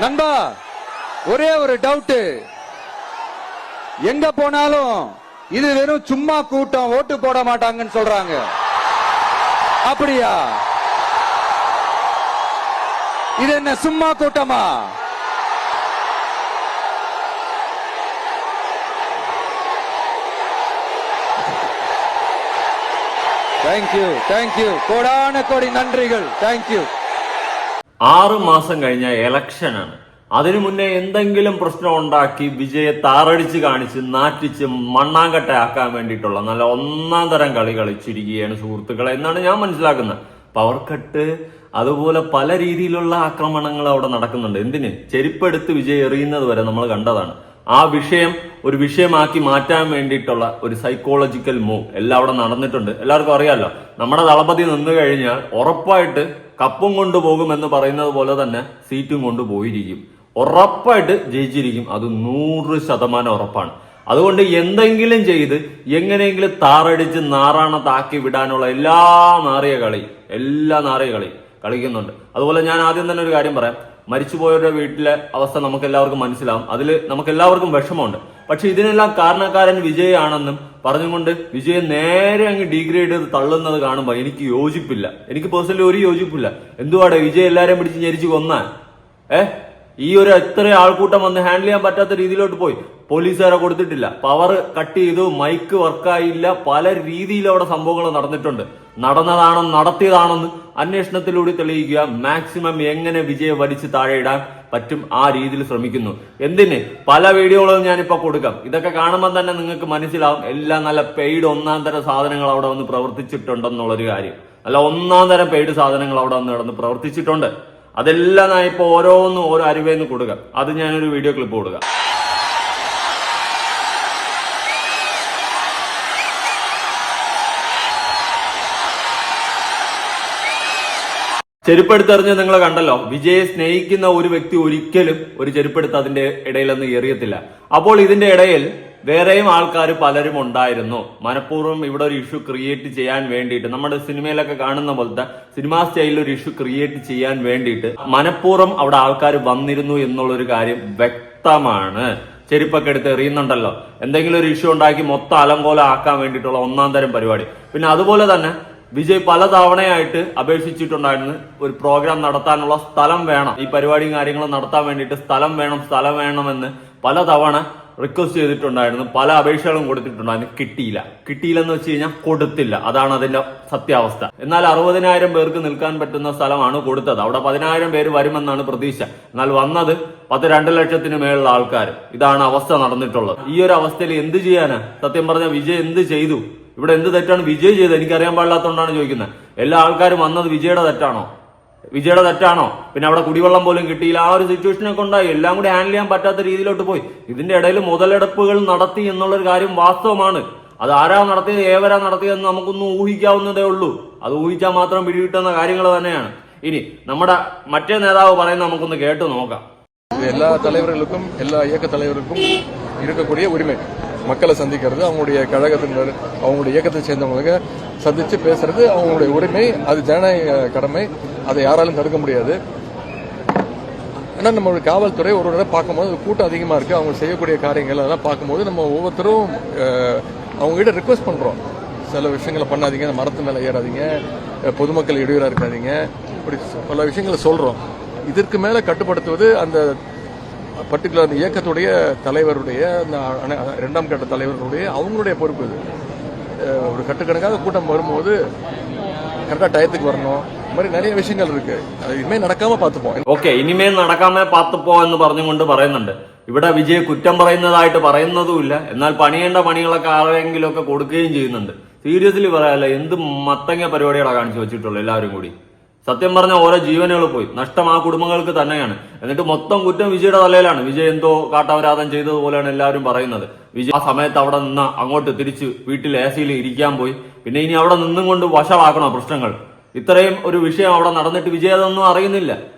நண்பா, ஒரே ஒரு டவுட். எங்க போனாலும் இது வெறும் சும்மா கூட்டம், ஓட்டு போட மாட்டாங்கன்னு சொல்றாங்க. அப்படியா? இது என்ன சும்மா கூட்டமா? தேங்க்யூ தேங்க்யூ, கோடான கோடி நன்றிகள். தேங்க்யூ. 6 മാസം കഴിഞ്ഞ ഇലക്ഷനാണ്. അതിനു മുന്നേ എന്തെങ്കിലും പ്രശ്നം ഉണ്ടാക്കി വിജയെ താറടിച്ച് കാണിച്ച് നാറ്റിച്ച് മണ്ണാങ്കട്ടയാക്കാൻ വേണ്ടിയിട്ടുള്ള നല്ല ഒന്നാം തരം കളി കളിച്ചിരിക്കുകയാണ് സുഹൃത്തുക്കളെ എന്നാണ് ഞാൻ മനസ്സിലാക്കുന്നത്. പവർ കട്ട്, അതുപോലെ പല രീതിയിലുള്ള ആക്രമണങ്ങൾ അവിടെ നടക്കുന്നുണ്ട്. എന്തിന്? ചെരുപ്പെടുത്ത് വിജയ് എറിയുന്നത് വരെ നമ്മൾ കണ്ടതാണ്. ആ വിഷയം ഒരു വിഷയമാക്കി മാറ്റാൻ വേണ്ടിയിട്ടുള്ള ഒരു സൈക്കോളജിക്കൽ മൂവ് എല്ലാം അവിടെ നടന്നിട്ടുണ്ട്. എല്ലാവർക്കും അറിയാമല്ലോ, നമ്മുടെ ദളപതി നിന്ന് കഴിഞ്ഞാൽ ഉറപ്പായിട്ട് കപ്പും കൊണ്ടുപോകുമെന്ന് പറയുന്നത് പോലെ തന്നെ സീറ്റും കൊണ്ടുപോയിരിക്കും. ഉറപ്പായിട്ട് ജയിച്ചിരിക്കും. അത് 100% ഉറപ്പാണ്. അതുകൊണ്ട് എന്തെങ്കിലും ചെയ്ത് എങ്ങനെയെങ്കിലും താറടിച്ച് നാറാണത്താക്കി വിടാനുള്ള എല്ലാ നാറിയ കളി കളിക്കുന്നുണ്ട്. അതുപോലെ ഞാൻ ആദ്യം തന്നെ ഒരു കാര്യം പറയാം. മരിച്ചുപോയവരുടെ വീട്ടിലെ അവസ്ഥ നമുക്ക് എല്ലാവർക്കും മനസ്സിലാവും. അതിൽ നമുക്ക് എല്ലാവർക്കും വിഷമമുണ്ട്. പക്ഷെ ഇതിനെല്ലാം കാരണക്കാരൻ വിജയ് ആണെന്നും പറഞ്ഞുകൊണ്ട് വിജയ് നേരെ അങ്ങ് ഡീഗ്രേഡ് ചെയ്ത് തള്ളുന്നത് കാണുമ്പോൾ എനിക്ക് യോജിപ്പില്ല. എനിക്ക് പേഴ്സണലി ഒരു യോജിപ്പില്ല. എന്തുവാടെ വിജയ് എല്ലാരെയും പിടിച്ച് ഞെരിച്ച് കൊന്നാൻ? ഈ ഒരു എത്ര ആൾക്കൂട്ടം വന്ന് ഹാൻഡിൽ ചെയ്യാൻ പറ്റാത്ത രീതിയിലോട്ട് പോയി. പോലീസുകാരെ കൊടുത്തിട്ടില്ല, പവർ കട്ട് ചെയ്തു, മൈക്ക് വർക്കായില്ല, പല രീതിയിൽ അവിടെ സംഭവങ്ങൾ നടന്നിട്ടുണ്ട്. നടത്തിയതാണെന്ന് അന്വേഷണത്തിലൂടെ തെളിയിക്കുക. മാക്സിമം എങ്ങനെ വിജയെ വലിച്ചു താഴെ ഇടാൻ പറ്റും ആ രീതിയിൽ ശ്രമിക്കുന്നു. എന്തിന്? പല വീഡിയോകളും ഞാനിപ്പോ കൊടുക്കാം. ഇതൊക്കെ കാണുമ്പോൾ തന്നെ നിങ്ങൾക്ക് മനസ്സിലാവും എല്ലാം നല്ല പെയ്ഡ് ഒന്നാം തരം സാധനങ്ങൾ അവിടെ വന്ന് പ്രവർത്തിച്ചിട്ടുണ്ടെന്നുള്ളൊരു കാര്യം. നല്ല ഒന്നാം തരം പെയ്ഡ് സാധനങ്ങൾ അവിടെ വന്ന് കിടന്ന് പ്രവർത്തിച്ചിട്ടുണ്ട്. അതെല്ലാം ഞാൻ ഇപ്പൊ ഓരോ അരുവേന്ന് കൊടുക്കാം. അത് ഞാനൊരു വീഡിയോ ക്ലിപ്പ് കൊടുക്കാം. ചെരുപ്പെടുത്തെറിഞ്ഞ് നിങ്ങൾ കണ്ടല്ലോ. വിജയെ സ്നേഹിക്കുന്ന ഒരു വ്യക്തി ഒരിക്കലും ഒരു ചെരുപ്പെടുത്ത് അതിന്റെ ഇടയിലൊന്നും എറിയത്തില്ല. അപ്പോൾ ഇതിന്റെ ഇടയിൽ വേറെയും ആൾക്കാർ പലരും ഉണ്ടായിരുന്നു. മനഃപൂർവ്വം ഇവിടെ ഒരു ഇഷ്യൂ ക്രിയേറ്റ് ചെയ്യാൻ വേണ്ടിയിട്ട്, നമ്മുടെ സിനിമയിലൊക്കെ കാണുന്ന പോലത്തെ സിനിമാ സ്റ്റൈലിൽ ഒരു ഇഷ്യൂ ക്രിയേറ്റ് ചെയ്യാൻ വേണ്ടിയിട്ട് മനഃപൂർവ്വം അവിടെ ആൾക്കാർ വന്നിരുന്നു എന്നുള്ളൊരു കാര്യം വ്യക്തമാണ്. ചെരുപ്പൊക്കെ എടുത്ത് എറിയുന്നുണ്ടല്ലോ, എന്തെങ്കിലും ഒരു ഇഷ്യൂ ഉണ്ടാക്കി മൊത്തം അലങ്കോലം ആക്കാൻ വേണ്ടിയിട്ടുള്ള ഒന്നാം തരം പരിപാടി. പിന്നെ അതുപോലെ തന്നെ വിജയ് പല തവണയായിട്ട് അപേക്ഷിച്ചിട്ടുണ്ടായിരുന്നു ഒരു പ്രോഗ്രാം നടത്താനുള്ള സ്ഥലം വേണം, ഈ പരിപാടിയും കാര്യങ്ങളും നടത്താൻ വേണ്ടിയിട്ട് സ്ഥലം വേണമെന്ന് പല തവണ റിക്വസ്റ്റ് ചെയ്തിട്ടുണ്ടായിരുന്നു. പല അപേക്ഷകളും കൊടുത്തിട്ടുണ്ടായിരുന്നു. കിട്ടിയില്ലെന്ന് വെച്ച് കഴിഞ്ഞാൽ കൊടുത്തില്ല. അതാണ് അതിന്റെ സത്യാവസ്ഥ. എന്നാൽ 60,000 പേർക്ക് നിൽക്കാൻ പറ്റുന്ന സ്ഥലമാണ് കൊടുത്തത്. അവിടെ 10,000 പേര് വരുമെന്നാണ് പ്രതീക്ഷ. എന്നാൽ വന്നത് 2 ലക്ഷത്തിന് മേലുള്ള ആൾക്കാർ. ഇതാണ് അവസ്ഥ നടന്നിട്ടുള്ളത്. ഈ ഒരു അവസ്ഥയിൽ എന്ത് ചെയ്യാനാ? സത്യം പറഞ്ഞ വിജയ് എന്ത് ചെയ്തു? ഇവിടെ എന്ത് തെറ്റാണ് വിജയ് ചെയ്തത്? എനിക്കറിയാൻ പാടില്ലാത്തതുകൊണ്ടാണ് ചോദിക്കുന്നത്. എല്ലാ ആൾക്കാരും വന്നത് വിജയുടെ തെറ്റാണോ? പിന്നെ അവിടെ കുടിവെള്ളം പോലും കിട്ടിയില്ല. ആ ഒരു സിറ്റുവേഷനൊക്കെ ഉണ്ടായി. എല്ലാം കൂടി ഹാൻഡിൽ ചെയ്യാൻ പറ്റാത്ത രീതിയിലോട്ട് പോയി. ഇതിന്റെ ഇടയിൽ മുതലെടുപ്പുകൾ നടത്തി എന്നുള്ളൊരു കാര്യം വാസ്തവമാണ്. അത് ആരാ നടത്തിയത്, ഏവരാ നടത്തിയതെന്ന് നമുക്കൊന്നും ഊഹിക്കാവുന്നതേ ഉള്ളൂ. അത് ഊഹിച്ചാൽ മാത്രം പിടികിട്ടുന്ന കാര്യങ്ങൾ തന്നെയാണ്. ഇനി നമ്മുടെ മറ്റേ നേതാവ് പറയുന്നത് നമുക്കൊന്ന് കേട്ടു നോക്കാം. எல்லா தலைவர்களுக்கும் எல்லா இயக்க தலைவருக்கும் இருக்கக்கூடிய உரிமை, மக்களை சந்திக்கிறது, அவங்களுடைய கழகத்தினர் அவங்களுடைய இயக்கத்தை சேர்ந்தவங்களுக்கு சந்திச்சு பேசுறது அவங்களுடைய உரிமை. அது ஜனநாயக கடமை. அதை யாராலும் தடுக்க முடியாது. ஆனால் நம்மளுடைய காவல்துறை ஒரு நேரம் பார்க்கும்போது கூட்டம் அதிகமாக இருக்குது, அவங்க செய்யக்கூடிய காரியங்கள் அதெல்லாம் பார்க்கும்போது நம்ம ஒவ்வொருத்தரும் அவங்ககிட்ட ரிக்வெஸ்ட் பண்ணுறோம், சில விஷயங்களை பண்ணாதீங்க, மரத்து மேலே ஏறாதீங்க, பொதுமக்கள் இடையூறாக இருக்காதீங்க, இப்படி பல விஷயங்களை சொல்கிறோம். இதற்கு மேலே கட்டுப்படுத்துவது அந்த பர்டிகுலர் அந்த இயக்கத்துடைய தலைவருடைய, அந்த 2ஆம் கட்ட தலைவர்களுடைய அவங்களுடைய பொறுப்பு. இது ஒரு கட்டுக்கணக்காக கூட்டம் வரும்போது கரெக்டாக டயத்துக்கு வரணும். இந்த மாதிரி நிறைய விஷயங்கள் இருக்கு. அது இனிமேல் நடக்காம பார்த்துப்போம். ഓക്കെ, ഇനിമേൽ നടക്കാമേ പാത്തുപ്പോ എന്ന് പറഞ്ഞുകൊണ്ട് പറയുന്നുണ്ട്. ഇവിടെ വിജയ് കുറ്റം പറയുന്നതായിട്ട് പറയുന്നതുമില്ല. എന്നാൽ പണിയേണ്ട പണികളൊക്കെ ആരെങ്കിലും ഒക്കെ കൊടുക്കുകയും ചെയ്യുന്നുണ്ട്. സീരിയസ്ലി പറയാല്ല, എന്ത് മത്തങ്ങ പരിപാടികളാണ് കാണിച്ചു വെച്ചിട്ടുള്ളൂ എല്ലാവരും കൂടി. സത്യം പറഞ്ഞ ഓരോ ജീവനുകൾ പോയി, നഷ്ടം ആ കുടുംബങ്ങൾക്ക് തന്നെയാണ്. എന്നിട്ട് മൊത്തം കുറ്റം വിജയുടെ തലയിലാണ്. വിജയ് എന്തോ കാട്ടവരാധം ചെയ്തതുപോലെയാണ് എല്ലാവരും പറയുന്നത്. വിജയ് ആ സമയത്ത് അവിടെ നിന്ന് അങ്ങോട്ട് തിരിച്ച് വീട്ടിൽ AC-യിൽ ഇരിക്കാൻ പോയി. പിന്നെ ഇനി അവിടെ നിന്നും കൊണ്ട് വഷളാക്കണോ പ്രശ്നങ്ങൾ? ഇത്രയും ഒരു വിഷയം അവിടെ നടന്നിട്ട് വിജയ് അതൊന്നും അറിയുന്നില്ല.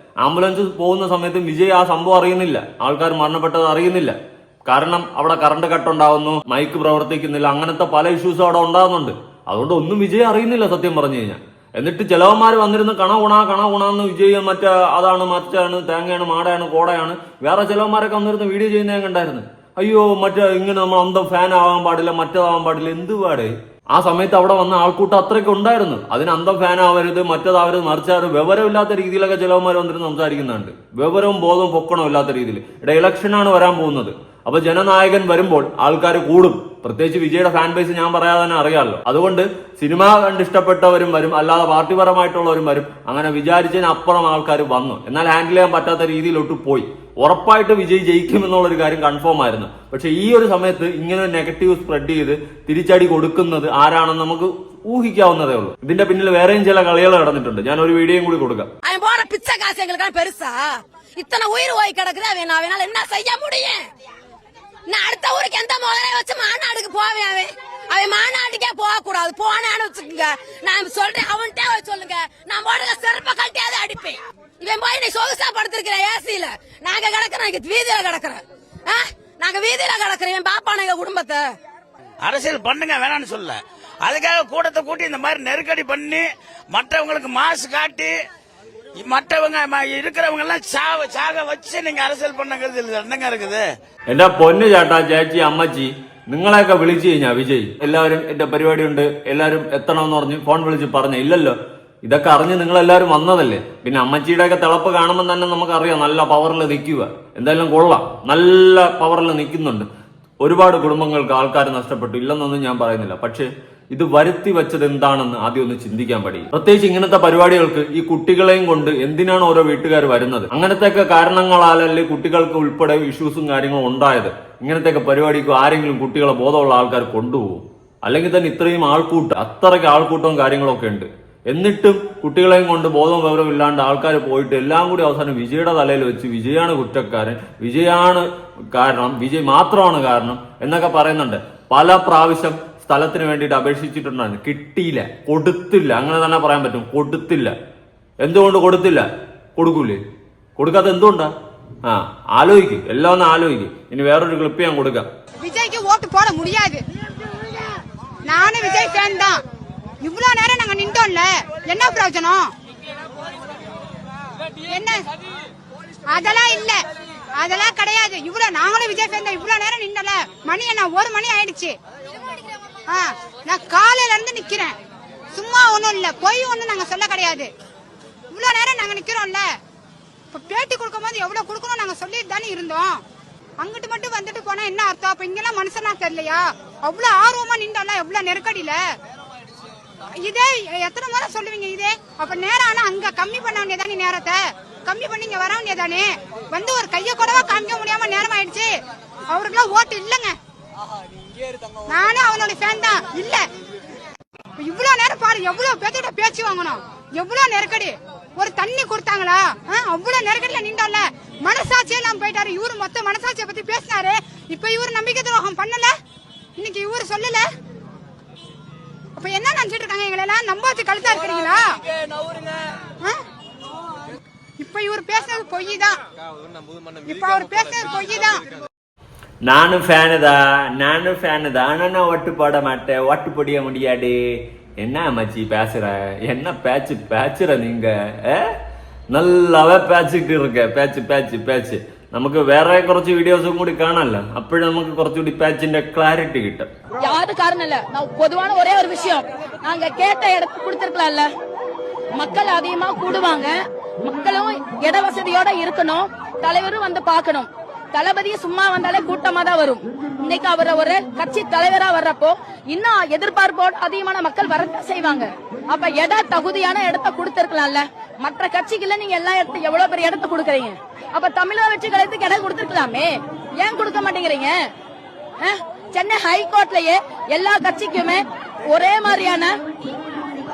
ആംബുലൻസ് പോകുന്ന സമയത്തും വിജയ് ആ സംഭവം അറിയുന്നില്ല. ആൾക്കാർ മരണപ്പെട്ടത് അറിയുന്നില്ല. കാരണം അവിടെ കറണ്ട് കട്ടുണ്ടാവുന്നു, മൈക്ക് പ്രവർത്തിക്കുന്നില്ല, അങ്ങനത്തെ പല ഇഷ്യൂസും അവിടെ ഉണ്ടാകുന്നുണ്ട്. അതുകൊണ്ട് ഒന്നും വിജയ് അറിയുന്നില്ല സത്യം പറഞ്ഞു കഴിഞ്ഞാൽ. എന്നിട്ട് ചിലവന്മാര് വന്നിരുന്ന് കണ ഗുണാന്ന് വിജയ് മറ്റേ അതാണ് മറ്റാണ് തേങ്ങയാണ് മാടയാണ് കോടയാണ് വേറെ ചിലവന്മാരൊക്കെ വന്നിരുന്ന് വീഡിയോ ചെയ്യുന്ന ഞാൻ കണ്ടായിരുന്നു. അയ്യോ മറ്റേ ഇങ്ങനെ നമ്മൾ അന്തം ഫാൻ ആവാൻ പാടില്ല മറ്റേതാവാൻ പാടില്ല എന്തുപാട്. ആ സമയത്ത് അവിടെ വന്ന ആൾക്കൂട്ടം അത്രയ്ക്ക് ഉണ്ടായിരുന്നു. അതിന് അന്തം ഫാൻ ആവരുത് മറ്റേതാവരുത് മറിച്ചാറ് വിവരമില്ലാത്ത രീതിയിലൊക്കെ ചിലവന്മാർ വന്നിരുന്ന് സംസാരിക്കുന്നുണ്ട്. വിവരവും ബോധവും പൊക്കണവും ഇല്ലാത്ത രീതിയിൽ. ഇവിടെ ഇലക്ഷനാണ് വരാൻ പോകുന്നത്. അപ്പൊ ജനനായകൻ വരുമ്പോൾ ആൾക്കാർ കൂടും. പ്രത്യേകിച്ച് വിജയുടെ ഫാൻ ബേസ് ഞാൻ പറയാതെ തന്നെ അറിയാമല്ലോ. അതുകൊണ്ട് സിനിമ കണ്ടിഷ്ടപ്പെട്ടവരും വരും, അല്ലാതെ പാർട്ടിപരമായിട്ടുള്ളവരും വരും. അങ്ങനെ വിചാരിച്ചതിനപ്പുറം ആൾക്കാർ വന്നു. എന്നാൽ ഹാൻഡിൽ ചെയ്യാൻ പറ്റാത്ത രീതിയിലോട്ട് പോയി. ഉറപ്പായിട്ട് വിജയ് ജയിക്കുമെന്നുള്ളൊരു കാര്യം കൺഫേം ആയിരുന്നു. പക്ഷെ ഈ ഒരു സമയത്ത് ഇങ്ങനെ നെഗറ്റീവ് സ്പ്രെഡ് ചെയ്ത് തിരിച്ചടി കൊടുക്കുന്നത് ആരാണെന്ന് നമുക്ക് ഊഹിക്കാവുന്നതേ ഉള്ളൂ. ഇതിന്റെ പിന്നിൽ വേറെയും ചില കളികൾ നടന്നിട്ടുണ്ട്. ഞാൻ ഒരു വീഡിയോയും കൂടി കൊടുക്കാം. பெருசா இத்தனை உயிர் ஓய் கிடக்குது. அவனால என்ன செய்ய முடியும்? நான் அடுத்த ஊருக்கு எந்த முதலே வச்சு மாநாடுக்கு போவேன். அவன் மாநாட்டுக்கே போக கூடாது. போனான்னு வச்சுக்கோங்க, நான் சொல்றேன் அவன்கிட்ட சொல்லுங்க, நான் போடுற செருப்ப கட்டியாவது அடிப்பேன். இவன் போய் நீ சொகுசா படுத்திருக்கிற ஏசியில, நாங்க கிடக்குறோம் வீதியில கிடக்குறோம். நாங்க வீதியில கிடக்குறோம். என் பாப்பா எங்க குடும்பத்தை அரசியல் பண்ணுங்க வேணான்னு சொல்ல, அதுக்காக கூட்டத்தை கூட்டி இந்த மாதிரி நெருக்கடி பண்ணி மற்றவங்களுக்கு மாசு காட்டி மற்றவங்க இருக்கிறவங்க எல்லாம் சாக வச்சு நீங்க அரசியல் பண்ணுங்கிறது என்னங்க இருக்குது? എന്റെ പൊന്നു ചേട്ടാ ചേച്ചി അമ്മച്ചി നിങ്ങളെയൊക്കെ വിളിച്ചു കഴിഞ്ഞാ വിജയ് എല്ലാവരും എന്റെ പരിപാടി ഉണ്ട് എല്ലാവരും എത്തണമെന്ന് പറഞ്ഞ് ഫോൺ വിളിച്ച് പറഞ്ഞ ഇല്ലല്ലോ. ഇതൊക്കെ അറിഞ്ഞ് നിങ്ങളെല്ലാവരും വന്നതല്ലേ. പിന്നെ അമ്മച്ചിയുടെ ഒക്കെ തിളപ്പ് കാണുമ്പോൾ തന്നെ നമുക്കറിയാം നല്ല പവറിൽ നിൽക്കുക. എന്തായാലും കൊള്ളാം, നല്ല പവറിൽ നിൽക്കുന്നുണ്ട്. ഒരുപാട് കുടുംബങ്ങൾക്ക് ആൾക്കാർ നഷ്ടപ്പെട്ടു, ഇല്ലെന്നൊന്നും ഞാൻ പറയുന്നില്ല. പക്ഷെ ഇത് വരുത്തി വെച്ചത് എന്താണെന്ന് ആദ്യം ഒന്ന് ചിന്തിക്കാൻ പഠിക്കും. പ്രത്യേകിച്ച് ഇങ്ങനത്തെ പരിപാടികൾക്ക് ഈ കുട്ടികളെയും കൊണ്ട് എന്തിനാണ് ഓരോ വീട്ടുകാർ വരുന്നത്? അങ്ങനത്തെയൊക്കെ കാരണങ്ങളാലല്ലേ കുട്ടികൾക്ക് ഉൾപ്പെടെ ഇഷ്യൂസും കാര്യങ്ങളും ഉണ്ടായത്. ഇങ്ങനത്തെയൊക്കെ പരിപാടിക്ക് ആരെങ്കിലും കുട്ടികളെ ബോധമുള്ള ആൾക്കാർ കൊണ്ടുപോകും? അല്ലെങ്കിൽ തന്നെ ഇത്രയും ആൾക്കൂട്ടം, അത്രയ്ക്ക് ആൾക്കൂട്ടവും കാര്യങ്ങളൊക്കെ ഉണ്ട്. എന്നിട്ടും കുട്ടികളെയും കൊണ്ട് ബോധവും വിവരവും ഇല്ലാണ്ട് ആൾക്കാർ പോയിട്ട് എല്ലാം കൂടി അവസാനം വിജയുടെ തലയിൽ വെച്ച് വിജയാണ് കുറ്റക്കാരൻ, വിജയാണ് കാരണം, വിജയ് മാത്രമാണ് കാരണം എന്നൊക്കെ പറയുന്നുണ്ട്. പല പ്രാവശ്യം സ്ഥലത്തിന് വേണ്ടിയിട്ട് അപേക്ഷിച്ചിട്ടുണ്ടായിരുന്നു, കിട്ടിയില്ല, കൊടുത്തില്ല. അങ്ങനെ തന്നെ പറയാൻ പറ്റും, കൊടുത്തില്ല. എന്തുകൊണ്ട് കൊടുത്തില്ല? കൊടുക്കൂലേ? കൊടുക്കാത്ത എന്തുകൊണ്ടാ? ആലോചിക്കും, എല്ലാം ഒന്ന് ആലോചിക്കും. ഇനി വേറൊരു ക്ലിപ്പ് ഞാൻ കൊടുക്കാം. விஜய்க்கு ஓட்டு போட முடியாது. நானும் விஜய் ஃபேன் தான். இவ்வளவு நேரம் நாங்க நின்றோம்ல, என்ன பிரயோஜனம்? என்ன அதெல்லாம் இல்ல, அதெல்லாம் கிடையாது. இவ்வளவு நாங்களும் விஜய் ஃபேன் தான். இவ்வளவு நேரம் நின்றல, மணி என்ன 1 மணி ஆயிடுச்சு. நான் காலையில இருந்து நிக்கிறேன். சும்மா ஒண்ணும் இல்ல, பொய் ஒண்ணும் நாங்க சொல்ல கிடையாது. இவ்வளவு நேரம் நாங்க நிக்கிறோம்ல, இப்ப பேட்டி கொடுக்கும் போது எவ்வளவு கொடுக்கணும் நாங்க சொல்லிட்டு தானே இருந்தோம். அங்கிட்டு மட்டும் வந்துட்டு போனா என்ன அர்த்தம்? அப்ப இங்கெல்லாம் மனுஷனா தெரியலையா? அவ்வளவு ஆர்வமா நின்றோம்ல, எவ்வளவு நெருக்கடியில. இதே எத்தனை முறை சொல்லுவீங்க? இதே அப்ப நேரம் ஆனா அங்க கம்மி பண்ண வேண்டியதானே, நேரத்தை கம்மி பண்ணி இங்க வர வேண்டியதானே. வந்து ஒரு கைய கூடவா காமிக்க முடியாம நேரம் ஆயிடுச்சு. அவருக்குலாம் ஓட்டு இல்லங்க. நானும் அவனோட ஃபேன் தான். இல்ல இவ்வளவு நேரம் பாரு, எவ்வளவு பேர்த்திட்ட பேச்சு வாங்கணும், எவ்வளவு நெருக்கடி. ஒரு தண்ணி கொடுத்தாங்களா? அவ்வளவு நெருக்கடியில நின்றோம்ல, மனசாட்சியே இல்லாம போயிட்டாரு. இவரு மொத்த மனசாட்சியை பத்தி பேசினாரு. இப்ப இவரு நம்பிக்கை துரோகம் பண்ணல, இன்னைக்கு இவரு சொல்லல. அப்ப என்ன நினைச்சிட்டு இருக்காங்க? எங்களெல்லாம் நம்ப வச்சு கழுத்தா இருக்கிறீங்களா? இப்ப இவரு பேசுறது பொய் தான். இப்ப அவர் பேசுறது பொய் தான். நானும் ஃபேனு தான். ஆனா ஒட்டு போட மாட்டேன், ஒட்டு பொடிய முடியாது. என்ன அம்மாச்சி பேசுற? என்ன பேச்சுற நீங்க? നല്ലവേ പേച്ചിട്ട് ഇരുക്ക പേച്ച്. നമുക്ക് വേറെ കുറച്ച് വീഡിയോസും കൂടി കാണാമല്ലോ, അപ്പോഴും നമുക്ക് കുറച്ചുകൂടി പേച്ചിന്റെ ക്ലാരിറ്റി കിട്ടും. யாரு காரணம் இல்ல, நான் பொதுவான ஒரே ஒரு விஷயம், நாங்க கேட்ட இடத்தை கொடுத்திருக்கலாம்ல. மக்கள் அதிகமா கூடுவாங்க, மக்களும் இட வசதியோட இருக்கணும், தலைவரும் வந்து பார்க்கணும். தளபதி சும்மா வந்தாலே கூட்டமா தான் வரும். இன்னைக்கு அவர் ஒரு கட்சி தலைவரா வர்றப்போ இன்னும் எதிர்பார்ப்போடு அதிகமான மக்கள் வரத்தான் செய்வாங்க. அப்ப தகுதியான இடத்தை கொடுத்திருக்கலாம்ல. மற்ற கட்சிகள்ல நீங்க எல்லா இடத்துக்கு எவ்வளவு பெரிய இடத்தை கொடுக்கறீங்க. அப்ப தமிழக வெற்றி கழகத்துக்கு இடம் கொடுத்திருக்கலாமே, ஏன் கொடுக்க மாட்டேங்கிறீங்க? சென்னை ஹைகோர்ட்லயே எல்லா கட்சிக்குமே ஒரே மாதிரியான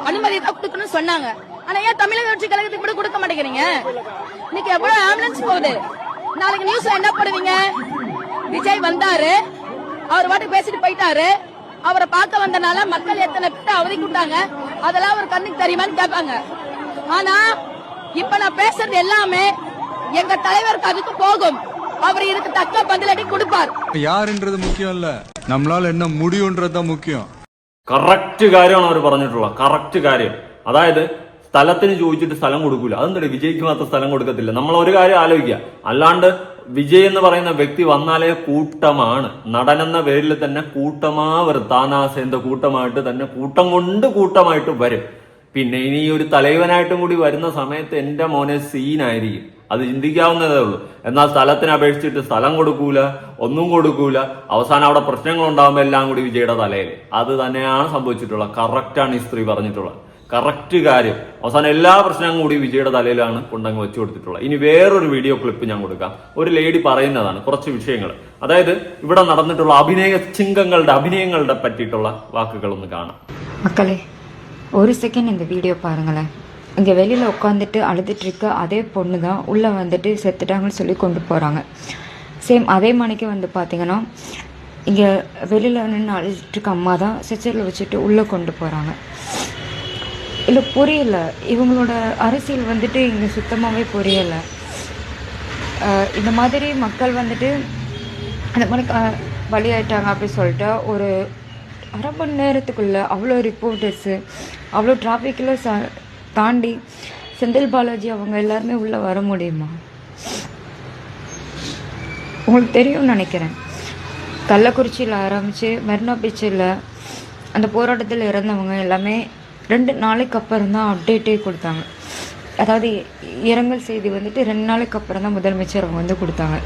அனுமதி தான் கொடுக்கணும்னு சொன்னாங்க. ஆனா ஏன் தமிழக வெற்றி கழகத்துக்கு கூட கொடுக்க மாட்டேங்கிறீங்க? இன்னைக்கு எவ்வளவு ஆம்புலன்ஸ் போகுது. நாளைக்கு நியூஸ்ல என்ன போடுவீங்க? விஜய் வந்தாரு, அவர் பாட்டு பேசிட்டு போயிட்டாரு, அவரை பார்க்க வந்தனால மக்கள் எத்தனை பேர் அவதிக்குட்டாங்க, அதெல்லாம் ஒரு கண்ணுக்கு தெரியுமான்னு கேட்பாங்க. ஆனா இப்ப நான் பேசுறது எல்லாமே எங்க தலைவருக்கு அதுக்கு போகும். அவர் இதுக்கு தக்க பதிலடி கொடுப்பார். யாருன்றது முக்கியம் இல்ல, நம்மளால என்ன முடியும்ன்றது தான் முக்கியம். കറക്റ്റ് കാര്യമാണ് അവർ പറഞ്ഞിട്ടുള്ളത്, കറക്റ്റ് കാര്യം. അതായത് സ്ഥലത്തിന് ചോദിച്ചിട്ട് സ്ഥലം കൊടുക്കൂല. അതെന്താ വിജയ്ക്ക് മാത്രം സ്ഥലം കൊടുക്കത്തില്ല? നമ്മൾ ഒരു കാര്യം ആലോചിക്കുക. അല്ലാണ്ട് വിജയ് എന്ന് പറയുന്ന വ്യക്തി വന്നാലേ കൂട്ടമാണ്. നടനെന്ന പേരിൽ തന്നെ കൂട്ടമാവരും. താനാസേന്ത കൂട്ടമായിട്ട് തന്നെ കൂട്ടം കൊണ്ട് കൂട്ടമായിട്ട് വരും. പിന്നെ ഇനി ഒരു തലൈവനായിട്ടും കൂടി വരുന്ന സമയത്ത് എന്റെ മോനെ സീനായിരിക്കും. അത് ചിന്തിക്കാവുന്നതേ ഉള്ളൂ. എന്നാൽ സ്ഥലത്തിന് അപേക്ഷിച്ചിട്ട് സ്ഥലം കൊടുക്കൂല, ഒന്നും കൊടുക്കൂല. അവസാനം അവിടെ പ്രശ്നങ്ങൾ ഉണ്ടാകുമ്പോൾ എല്ലാം കൂടി വിജയുടെ തലയിൽ. അത് തന്നെയാണ് സംഭവിച്ചിട്ടുള്ളത്. കറക്റ്റാണ് ഈ സ്ത്രീ പറഞ്ഞിട്ടുള്ളത്. കറക്റ്റ് കാര്യം. അവസാനം എല്ലാ പ്രശ്നങ്ങളും കൂടി വിജയുടെ തലയിലാണ് കൊണ്ടങ്ങ് വെച്ചു കൊടുത്തിട്ടുള്ളത്. ഇനി വേറൊരു വീഡിയോ ക്ലിപ്പ് ഞാൻ കൊടുക്കാം. ഒരു ലേഡി പറയുന്നതാണ് കുറച്ച് വിഷയങ്ങൾ. അതായത് ഇവിടെ നടന്നിട്ടുള്ള അഭിനയങ്ങളുടെ പറ്റിയിട്ടുള്ള വാക്കുകളൊന്ന് കാണാം. மக்களே, ஒரு செகண்ட் இந்த வீடியோ பாருங்களேன். இங்கே வெளியில் உட்காந்துட்டு அழுதுட்டு இருக்க அதே பொண்ணு தான் உள்ளே வந்துட்டு செத்துட்டாங்கன்னு சொல்லி கொண்டு போகிறாங்க. சேம் அதே மணிக்கு வந்து பார்த்தீங்கன்னா இங்கே வெளியில் நின்று அழுதுட்டு இருக்க அம்மா தான் ஸ்ட்ரெச்சரில் வச்சுட்டு உள்ளே கொண்டு போகிறாங்க. இல்லை புரியல, இவங்களோட அரசியல் வந்துட்டு இங்கே சுத்தமாகவே புரியலை. இந்த மாதிரி மக்கள் வந்துட்டு அந்த மாதிரி பலியாயிட்டாங்க அப்படி சொல்லிட்டு ஒரு அரை மணி நேரத்துக்குள்ளே அவ்வளோ ரிப்போர்ட்டர்ஸு, அவ்வளோ டிராஃபிக்கில் தாண்டி செந்தில் பாலாஜி அவங்க எல்லாருமே உள்ளே வர முடியுமா? உங்களுக்கு தெரியும்னு நினைக்கிறேன். கள்ளக்குறிச்சியில் ஆரம்பித்து மெரினா பீச்சில் அந்த போராட்டத்தில் இறந்தவங்க எல்லாமே 2 நாளைக்கு அப்புறம் தான் அப்டேட்டே கொடுத்தாங்க. அதாவது இரங்கல் செய்தி வந்துட்டு 2 நாளைக்கு அப்புறம் தான் முதலமைச்சர் அவங்க வந்து கொடுத்தாங்க.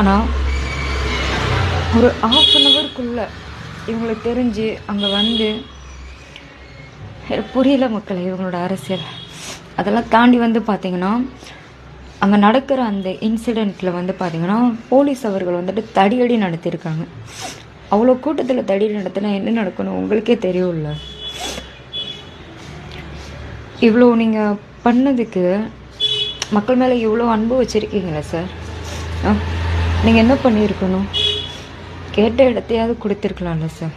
ஆனால் ஒரு 1/2 ஹவருக்குள்ளே இவங்களுக்கு தெரிஞ்சு அங்கே வந்து புரியல மக்கள் இவங்களோட அரசியல். அதெல்லாம் தாண்டி வந்து பார்த்திங்கன்னா அங்கே நடக்கிற அந்த இன்சிடெண்ட்டில் வந்து பார்த்திங்கன்னா போலீஸ் அவர்கள் வந்துட்டு தடியடி நடத்தியிருக்காங்க. அவ்வளோ கூட்டத்தில் தடியடி நடத்தினா என்ன நடக்கணும் உங்களுக்கே தெரியும்ல. இவ்வளோ நீங்கள் பண்ணதுக்கு மக்கள் மேலே இவ்வளோ அன்பு வச்சுருக்கீங்களா சார்? நீங்கள் என்ன பண்ணியிருக்கணும்? கேட்ட இடத்தையாவது கொடுத்துருக்கலாம்ல சார்.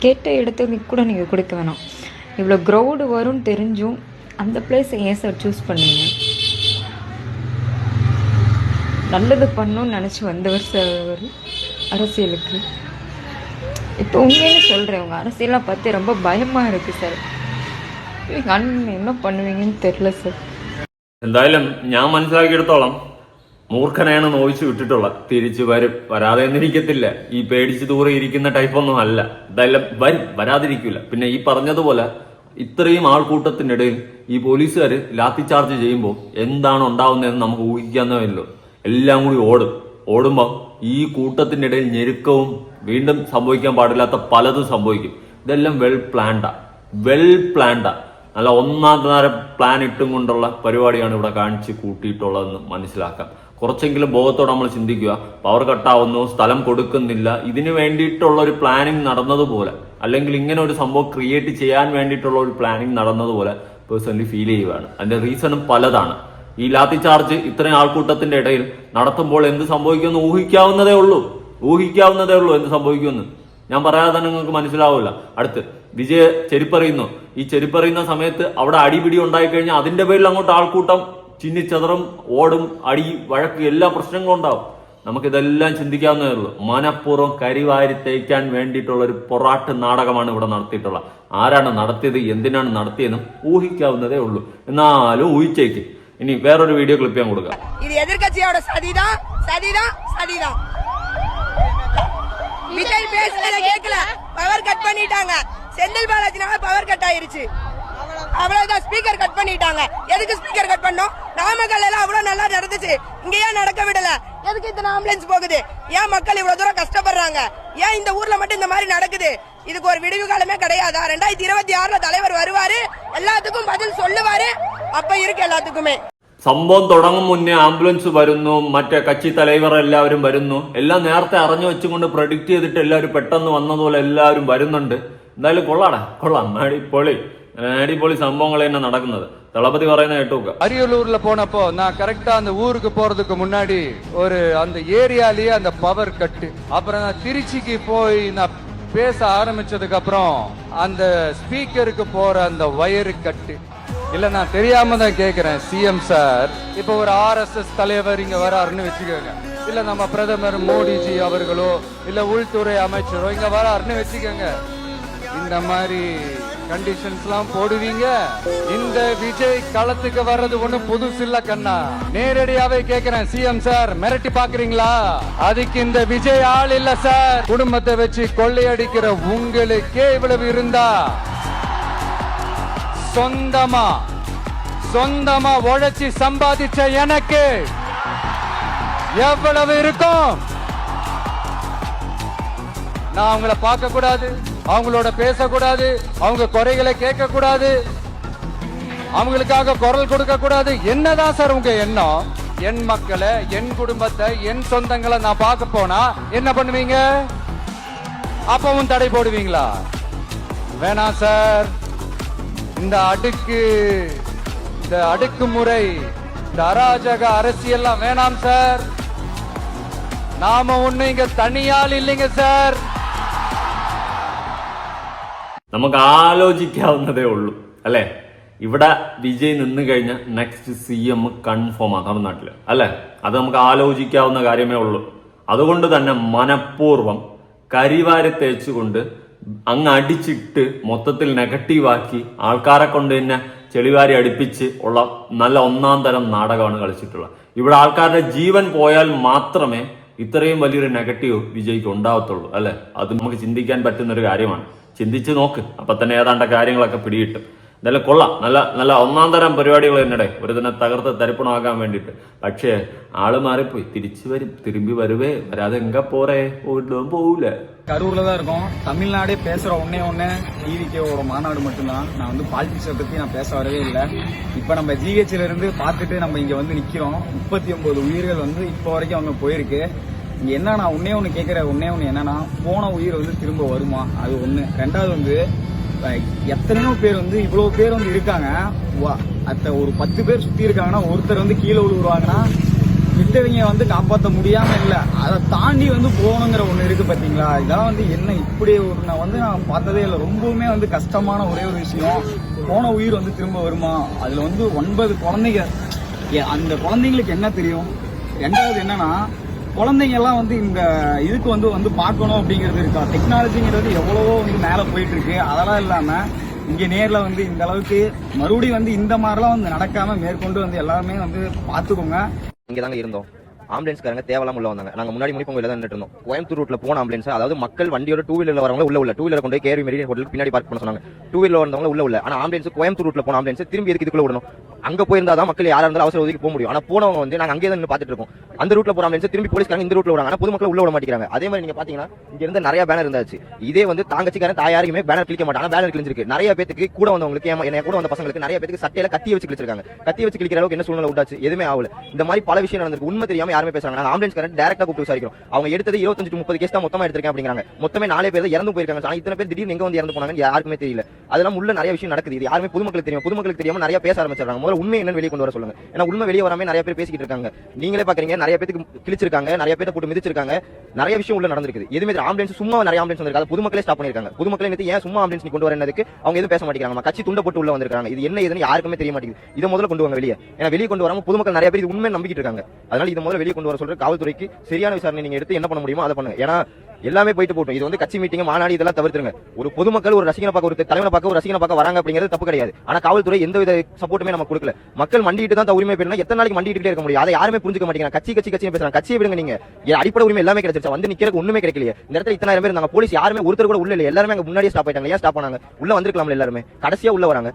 கேட்ட இடத்துக்கு கூட நீங்கள் கொடுக்க வேணாம். இவ்வளோ க்ரௌடு வரும்னு தெரிஞ்சும் அந்த பிளேஸை ஏன் சார் சூஸ் பண்ணீங்க? நல்லது பண்ணணும்னு நினச்சி வந்தவர் சார் அவர் அரசியலுக்கு. இப்போ உண்மையிலே சொல்கிறேன், உங்கள் அரசியலாம் பார்த்து ரொம்ப பயமாக இருக்குது சார். எங்கள் அண்ணன் என்ன பண்ணுவீங்கன்னு தெரியல சார். എന്തായാലും ഞാൻ മനസ്സിലാക്കിയെടുത്തോളം മൂർഖനെയാണ് നോയിച്ചു വിട്ടിട്ടുള്ളത്. തിരിച്ചു വരും, വരാതെ ഒന്നിരിക്കത്തില്ല. ഈ പേടിച്ച് ദൂരെ ഇരിക്കുന്ന ടൈപ്പൊന്നും അല്ല. എന്തായാലും വരും, വരാതിരിക്കില്ല. പിന്നെ ഈ പറഞ്ഞതുപോലെ ഇത്രയും ആൾക്കൂട്ടത്തിന്റെ ഇടയിൽ ഈ പോലീസുകാർ ലാത്തി ചാർജ് ചെയ്യുമ്പോൾ എന്താണ് ഉണ്ടാവുന്നതെന്ന് നമുക്ക് ഊഹിക്കാവുന്നതല്ലോ. എല്ലാം കൂടി ഓടുമ്പോൾ ഈ കൂട്ടത്തിന്റെ ഇടയിൽ ഞെരുക്കവും വീണ്ടും സംഭവിക്കാൻ പാടില്ലാത്ത പലതും സംഭവിക്കും. ഇതെല്ലാം വെൽ പ്ലാൻഡാ. നല്ല ഒന്നാം തരം പ്ലാൻ ഇട്ടും കൊണ്ടുള്ള പരിപാടിയാണ് ഇവിടെ കാണിച്ച് കൂട്ടിയിട്ടുള്ളതെന്ന് മനസ്സിലാക്കാം. കുറച്ചെങ്കിലും ബോധത്തോടെ നമ്മൾ ചിന്തിക്കുക. പവർ കട്ടാവുന്നു, സ്ഥലം കൊടുക്കുന്നില്ല, ഇതിന് വേണ്ടിയിട്ടുള്ള ഒരു പ്ലാനിങ് നടന്നതുപോലെ, അല്ലെങ്കിൽ ഇങ്ങനെ ഒരു സംഭവം ക്രിയേറ്റ് ചെയ്യാൻ വേണ്ടിയിട്ടുള്ള ഒരു പ്ലാനിങ് നടന്നതുപോലെ പേഴ്സണലി ഫീൽ ചെയ്യുകയാണ്. അതിന്റെ റീസണും പലതാണ്. ഈ ലാത്തി ചാർജ് ഇത്രയും ആൾക്കൂട്ടത്തിന്റെ ഇടയിൽ നടത്തുമ്പോൾ എന്ത് സംഭവിക്കുമെന്ന് ഊഹിക്കാവുന്നതേ ഉള്ളൂ എന്ത് സംഭവിക്കുമെന്ന്. ഞാൻ പറയാതെ തന്നെ നിങ്ങൾക്ക് മനസ്സിലാവില്ല. അടുത്ത് വിജയ ചെരിപ്പറിയുന്നു. ഈ ചെരിപ്പറിയുന്ന സമയത്ത് അവിടെ അടിപിടി ഉണ്ടായിക്കഴിഞ്ഞാൽ അതിന്റെ പേരിൽ അങ്ങോട്ട് ആൾക്കൂട്ടം ചിന്നിച്ചതറും, ഓടും, അടി, വഴക്ക്, എല്ലാ പ്രശ്നങ്ങളും ഉണ്ടാവും. നമുക്കിതെല്ലാം ചിന്തിക്കാവുന്നതേ ഉള്ളൂ. മനഃപൂർവ്വം കരിവാരി തേക്കാൻ വേണ്ടിയിട്ടുള്ള ഒരു പൊറാട്ട് നാടകമാണ് ഇവിടെ നടത്തിയിട്ടുള്ളത്. ആരാണ് നടത്തിയത്, എന്തിനാണ് നടത്തിയതെന്നും ഊഹിക്കാവുന്നതേ ഉള്ളൂ. എന്നാലും ഊഹിച്ചേക്ക്. ഇനി വേറൊരു വീഡിയോ ക്ലിപ്പ് ഞാൻ കൊടുക്കാം. இது எதிர்க்கட்சியோட சதிதான். விஜய் பேசுறத கேட்கல, பவர் கட் பண்ணிட்டாங்க. செந்தில் பாலாஜினால பவர் கட் ஆயிருச்சு. அவ்வளவுதான், ஸ்பீக்கர் கட் பண்ணிட்டாங்க. எதுக்கு ஸ்பீக்கர் கட் பண்ணோம்? நாமக்கல் எல்லாம் அவ்வளவு நல்லா நடந்துச்சு, இங்க ஏன் நடக்க விடல? எதுக்கு இத்தனை ஆம்புலன்ஸ் போகுது? ஏன் மக்கள் இவ்வளவு தூரம் கஷ்டப்படுறாங்க? ஏன் இந்த ஊர்ல மட்டும் இந்த மாதிரி நடக்குது? இதுக்கு ஒரு விடுவு காலமே கிடையாதா? 2026 தலைவர் வருவாரு, எல்லாத்துக்கும் பதில் சொல்லுவாரு. அப்ப இருக்கு எல்லாத்துக்குமே. സംഭവം തുടങ്ങും മുന്നേ ആംബുലൻസ് വരുന്നു, മറ്റേ കക്ഷി തലൈവർ എല്ലാവരും വരുന്നു. എല്ലാം നേരത്തെ അറിഞ്ഞു വെച്ചുകൊണ്ട് പ്രൊഡിക്റ്റ് ചെയ്തിട്ട് എല്ലാവരും പെട്ടെന്ന് വന്നതുപോലെ എല്ലാവരും വരുന്നുണ്ട്. എന്തായാലും കൊള്ളാം. അടിപൊളി സംഭവങ്ങൾ തന്നെ നടക്കുന്നത്. தளபதி പറയുന്ന கேட்டுக்க. அரியலூர்ல போனப்போ நான் கரெக்டா அந்த ஊருக்கு போறதுக்கு முன்னாடி அந்த ஏரியாலயே அந்த பவர் கட்டு. அப்புறம் நான் திருச்சிக்கு போய் நான் பேச ஆரம்பிச்சதுக்கு அப்புறம் அந்த ஸ்பீக்கருக்கு போற அந்த வயரு கட்டு. இல்ல நான் தெரியாம தான் கேக்குறேன் சிஎம் சார். இப்ப ஒரு RSS தலைவர் இங்க வராருன்னு வச்சுக்கோங்க, இல்ல நம்ம பிரதமர் மோடிஜி அவர்களோ இல்ல உள்துறை அமைச்சரோ இங்க வராருன்னு வச்சுக்கோங்க. இந்த மாதிரி கண்டிஷன்ஸ்லாம் போடுவீங்க. இந்த விஜய் களத்துக்கு வர்றது ஒண்ணு புதுசு இல்ல கண்ணா. நேரடியாவே கேக்குறேன், சிஎம் சார் மிரட்டி பாக்குறீங்களா? அதுக்கு இந்த விஜய் ஆள் இல்ல சார். குடும்பத்தை வச்சு கொள்ளையடிக்கிற உங்களுக்கே இவ்வளவு இருந்தா, சொந்தமா உழைச்சி சம்பாதிச்ச எனக்கு எவ்வளவு இருக்கும்? நான் அவங்கள பார்க்க கூடாது, அவங்களோட பேசக்கூடாது, அவங்க குறைகளை கேட்க கூடாது, அவங்களுக்காக குரல் கொடுக்க கூடாது. என்னதான் சார் உங்க எண்ணம்? என் மக்களை, என் குடும்பத்தை, என் சொந்தங்களை நான் பார்க்க போனா என்ன பண்ணுவீங்க? அப்பவும் தடை போடுவீங்களா? வேணாம் சார். இந்த அடுக்குமுறை, இந்த அராஜக அரசியல்லாம் வேணாம் சார். நாம ஒண்ணு இங்க தனியால் இல்லைங்க സാർ. നമുക്ക് ആലോചിക്കാവുന്നതേ ഉള്ളൂ അല്ലെ? ഇവിടെ വിജയ് നിന്ന് കഴിഞ്ഞ നെക്സ്റ്റ് CM കൺഫേം ആണ് തമിഴ്നാട്ടില് അല്ലെ? അത് നമുക്ക് ആലോചിക്കാവുന്ന കാര്യമേ ഉള്ളൂ. അതുകൊണ്ട് തന്നെ മനഃപൂർവ്വം കരിവാരി തേച്ചുകൊണ്ട് അങ്ങ് അടിച്ചിട്ട് മൊത്തത്തിൽ നെഗറ്റീവാക്കി ആൾക്കാരെ കൊണ്ട് തന്നെ ചെളിവാരി അടുപ്പിച്ച് ഉള്ള നല്ല ഒന്നാം തരം നാടകമാണ് കളിച്ചിട്ടുള്ളത്. ഇവിടെ ആൾക്കാരുടെ ജീവൻ പോയാൽ മാത്രമേ ഇത്രയും വലിയൊരു നെഗറ്റീവ് വിജയ്ക്ക് ഉണ്ടാവത്തുള്ളൂ അല്ലെ? അത് നമുക്ക് ചിന്തിക്കാൻ പറ്റുന്ന ഒരു കാര്യമാണ്. ചിന്തിച്ച് നോക്ക്, അപ്പൊ തന്നെ ഏതാണ്ട് കാര്യങ്ങളൊക്കെ പിടികിട്ടും. എന്തായാലും കൊള്ളാം, നല്ല നല്ല ഒന്നാം തരം പരിപാടികൾ തന്നെ ഒരു തന്നെ തകർത്ത് തരിപ്പണമാക്കാൻ വേണ്ടിയിട്ട്. പക്ഷേ ആള് മാറിപ്പോയി, തിരിച്ചു വരും, തിരുമ്പി വരുവേ, വരാതെ എങ്ക പോറേ, പോയിട്ടും പോവൂല. கரூர்ல தான் இருக்கோம். தமிழ்நாடே பேசுற ஒன்னே டிவிக்கு ஒரு மாநாடு மட்டும்தான். நான் வந்து பாலிடிக்ஸை பத்தி நான் பேச வரவே இல்லை. இப்ப நம்ம GHல இருந்து பார்த்துட்டு நம்ம இங்க வந்து நிக்கிறோம். 39 உயிர்கள் வந்து இப்போ வரைக்கும் அவங்க போயிருக்கு. இங்க என்ன நான் ஒண்ணு கேட்கிற ஒண்ணு என்னன்னா, போன உயிர் வந்து திரும்ப வருமா? அது ஒண்ணு. ரெண்டாவது வந்து எத்தனையோ பேர் வந்து இவ்வளவு பேர் வந்து இருக்காங்க, ஒரு 10 பேர் சுத்தி இருக்காங்கன்னா ஒருத்தர் வந்து கீழே விழுவாங்கன்னா விட்டவங்க வந்து காப்பாற்ற முடியாம இல்ல, அதை தாண்டி வந்து போகணுங்கிற ஒண்ணு இருக்கு பாத்தீங்களா? இதெல்லாம் வந்து என்ன இப்படி ஒரு நான் பார்த்ததே இல்லை. ரொம்பவுமே வந்து கஷ்டமான ஒரே ஒரு விஷயம், போன உயிர் வந்து திரும்ப வருமா? அதுல வந்து 9 குழந்தைங்க, அந்த குழந்தைங்களுக்கு என்ன தெரியும்? ரெண்டாவது என்னன்னா, குழந்தைங்க எல்லாம் வந்து இந்த இதுக்கு வந்து பார்க்கணும் அப்படிங்கிறது இருக்கா? டெக்னாலஜிங்கிறது எவ்வளவோ வந்து மேல போயிட்டு இருக்கு. அதெல்லாம் இல்லாம இங்க நேர்ல வந்து இந்த அளவுக்கு மறுபடியும் வந்து இந்த மாதிரிலாம் வந்து நடக்காம மேற்கொண்டு வந்து எல்லாமே வந்து பாத்துக்கோங்க. இங்க தாங்க இருந்தோம். ஆம்புலன்ஸ்காரங்க தேவலாம் உள்ள வந்தாங்க. நாங்க முன்னாடி முடிப்பவங்க தான் நின்னுட்டு இருந்தோம். கோயம்புத்தூர் ரூட்ல போன ஆம்புலன்ஸ், அதாவது மக்கள் வண்டியோட 2 வீலர்ல வரவங்க உள்ள 2 வீலர் கொண்டு போய் கேரி மெரிடியன் ஹோட்டலுக்கு பின்னாடி பார்க் பண்ண சொன்னாங்க. 2 வீலர்ல வந்தவங்க உள்ள. ஆனா ஆம்புலன்ஸ் கோயம்புத்தூர் ரூட்ல போன ஆம்புலன்ஸ் திரும்பி எதுக்கு இதுக்குள்ள விடணும்? அங்க போயிருந்தாதான் மக்கள் யாரா இருந்தாலும் அவசர உதவிக்கு போக முடியும். ஆனா போனவங்க வந்து நாங்க அங்கேயே தான் பாத்துட்டு இருக்கோம். அந்த ரூட்ல போற ஆம்புலன்ஸ் திரும்பி போலீஸ்காரங்க இந்த ரூட்ல விடுறாங்க. ஆனா பொதுமக்கள் உள்ள விட மாட்டேங்கிறாங்க. அதே மாதிரி நீங்க பாத்தீங்கன்னா இங்க இருந்த நிறைய பேனர் இருந்தாச்சு. இதே வந்து தாங்கச்சிக்காரன் தாயாருக்குமே பேனர் கிளிக்க மாட்டாங்க. பேனர் கிழிஞ்சிருக்கு. நிறைய பேருக்கு கூட வந்தவங்களுக்கு, என்ன கூட வந்த பசங்களுக்கு நிறைய பேருக்கு சட்டையில கத்திய வச்சு கிழிச்சிருக்காங்க. கத்திய வச்சு கிழிக்கிற அளவுக்கு என்ன சூழ்நிலை உண்டாச்சு? எதுவுமே ஆகல. இந்த மாதிரி பல விஷயம் நடந்திருக்கு. உண்மை தெரியாம யாருமே பேசுறாங்க. நாங்க ஆம்புலன்ஸ்காரன் டைரக்டா கூப்பிட்டு விசாரிக்கிறோம். அவங்க எடுத்தது 25 to 30 கேஸ் தான் மொத்தமா எடுத்திருக்கேன் அப்படிங்கிறாங்க. மொத்தமே 4 பேர் இறந்து போயிருக்காங்க. ஆனா இத்தனை பேர் திடீர்னு எங்க வந்து இறந்து போனாங்க யாருக்குமே தெரியல. அதெல்லாம் உள்ள நிறைய விஷயம் நடக்குது. இது யாருமே பொதுமக்களுக்கு தெரியும். பொதுமக்களுக்கு தெரியாம நிறைய பேச ஆரம்பிச்சிருக்காங்க. முதல்ல உண்மை என்னன்னு வெளியே கொண்டு வர சொல்லுங்க. ஏன்னா உண்மை வெளியே வராம நிறைய பேர் பேசிக்கிட்டு இருக்காங்க. நீங்களே பாக்குறீங்க, நிறைய பேருக்கு கிழிச்சிருக்காங்க, நிறைய பேரை போட்டு மிதிச்சிருக்காங்க, நிறைய விஷயம் உள்ள நடந்திருக்கு. எதுவுமே ஆம்புலன்ஸ் சும்மா நிறைய ஆம்புலன்ஸ் வந்திருக்கு. பொதுமக்களே ஸ்டாப் பண்ணிருக்காங்க. பொதுமக்களே நேத்து ஏன் சும்மா ஆம்புலன்ஸ் நீ கொண்டு வரதுக்கு அவங்க எதுவும் பேச மாட்டேங்கிறாங்க. கட்சி துண்ட போட்டு உள்ள வந்திருக்காங்க. இது என்ன ஏதுன்னு யாருக்குமே தெரிய மாட்டேங்குது. இதை முதல்ல கொண்டு வாங்க வெளியே. ஏன்னா வெளியே கொண்டு வராம பொதுமக்கள் நிறைய பேர் இது உண்மை நம்பிக்கிட்டு இருக்காங்க. அதனால இதை முதல்ல வெளியே கொண்டு வர சொல்ற காவல்துறைக்கு சரியான விசாரணை நீங்க எடுத்து என்ன பண்ண முடியுமோ அதை பண்ணுங்க. ஏன்னா எல்லாமே போயிட்டு போட்டும். இது வந்து கட்சி மீட்டிங், மாநாடு இதெல்லாம் தவிர்த்துருங்க. ஒரு பொதுமக்கள் ஒரு ரசிகனை பார்க்க, ஒரு தலைவனை பார்க்க, ஒரு ரசிகனை பார்க்க வராங்க அப்படிங்கிறது தப்பு கிடையாது. ஆனா காவல்துறை எந்த வித சப்போர்ட்டுமே நம்ம கொடுக்கல. மக்கள் மண்டிட்டு தான் உரிமை பெறணும். எத்தனை நாளைக்கு மண்டிட்டு இருக்க முடியும்? அதை யாருமே புரிஞ்சுக்க மாட்டேங்கிறாங்க. கட்சி பேசுறாங்க. கட்சியை விடுங்க. நீங்க அடிப்படை உரிமை எல்லாமே கிடைச்சிருச்சா? வந்து நிக்கிறதுக்கு ஒண்ணுமே கிடைக்கலையே. இந்த இடத்துல இத்தனை பேர் இருந்தாங்க. போலீஸ் யாருமே ஒருத்தர் கூட உள்ள இல்ல. எல்லாருமே அங்க முன்னாடியே ஸ்டாப் ஆயிட்டாங்க. ஏன் ஸ்டாப் பண்ணாங்க? உள்ள வந்திருக்கலாம். எல்லாருமே கடைசியா உள்ள வராங்க.